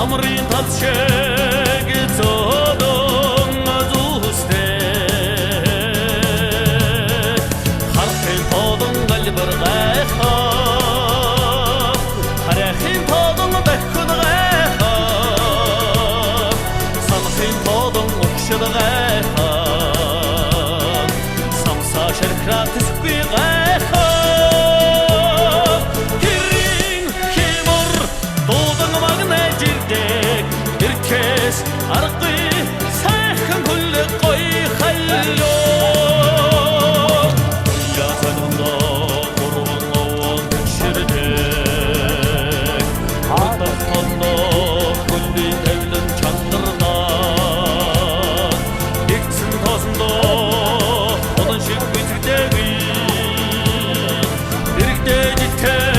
намрын талчэг зодон зүстэй харахын тодон галбар гайхаа харахын тодон бэхүн гайхаа санахын тодон өгшөд гайхаа самса шэрхрат сүгүй гайхаа аргы сайхан хүлэг гой хайлоо язанында гурван овон төшөрдөг хатахтанда хүлби тавлан чандарнаа эгцэн тоосондоо одан шиг бизгдэг иргдээ житээ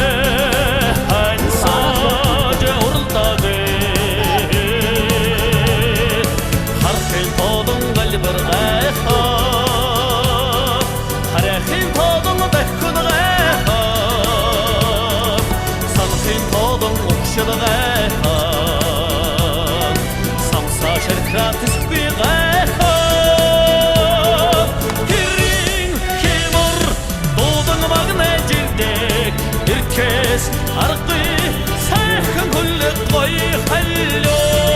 самса шэрхрат сүгүй гайхаа хэрийн хэмор дуудан магнай жирдэг эркэс аргы сайхан хүлэг гой хайлоо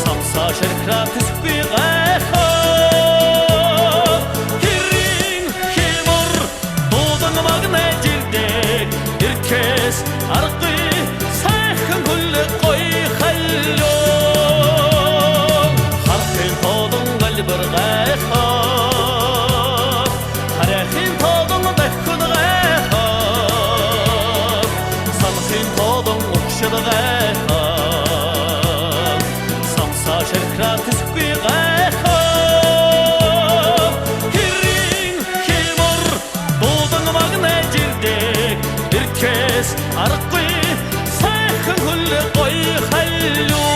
самса шэрхрат сүгүй гайхаа хэрийн хэмор дуудан магнай жирдэг эркэс аргы сайхан хүлэг гой хайлоо харахын тодон галбар гайхаа харахын тодон бэхүн гайхаа санахын тодон өгшөд гайхаа шэрхрат сүгүй гайхаа хэрийн хэмор дуудан магнай жирдэг эркэс аргы сайхан хүлэг гой хайлоо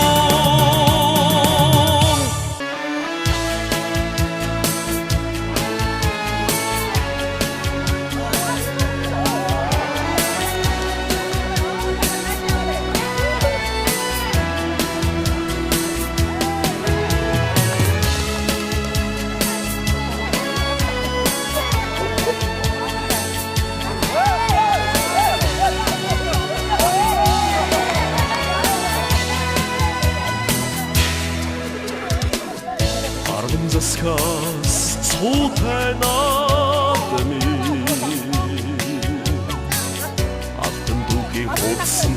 Сказ цуутай наадами алтан дүүгийн хуудсан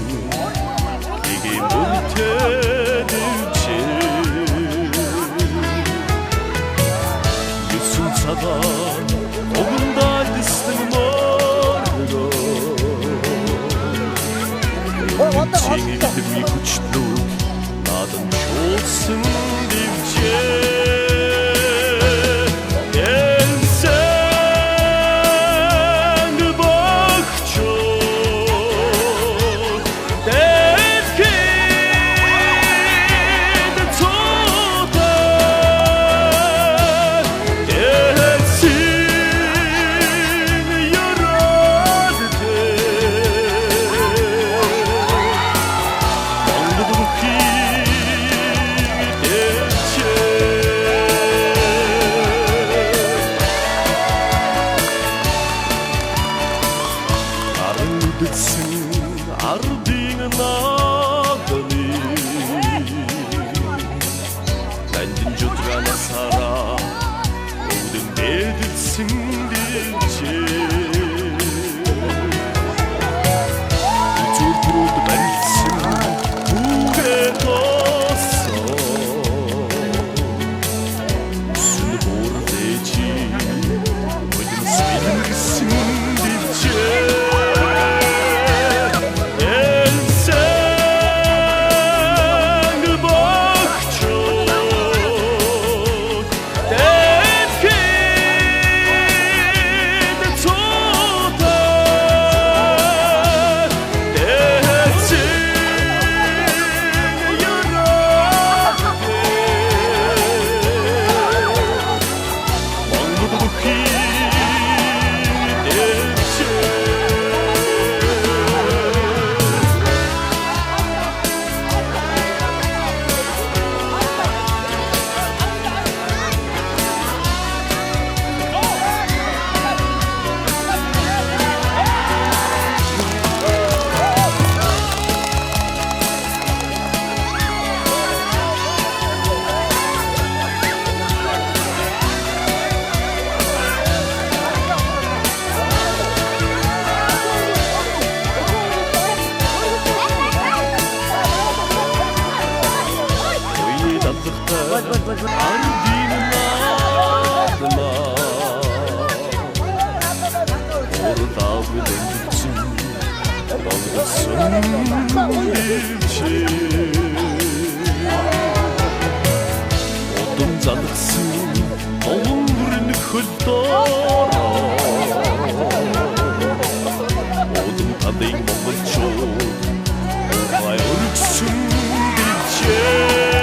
игийн мөнтэдвчээ Юсүн цагаан огондаа дэстэн моргоо Чигийг тэрний хүчлүүд наадам шуулсан дивчээ дивчээ зүрхрүүд барилсан түүгээ тоосоо сүн бордэж бодин сэлгсэн дивчээ Одон залгсан олонрын хөлдөө Одон тадын монголчууд Гай өргсөн дивчээ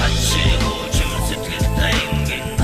Ачи очим сэтгэл тайнгийн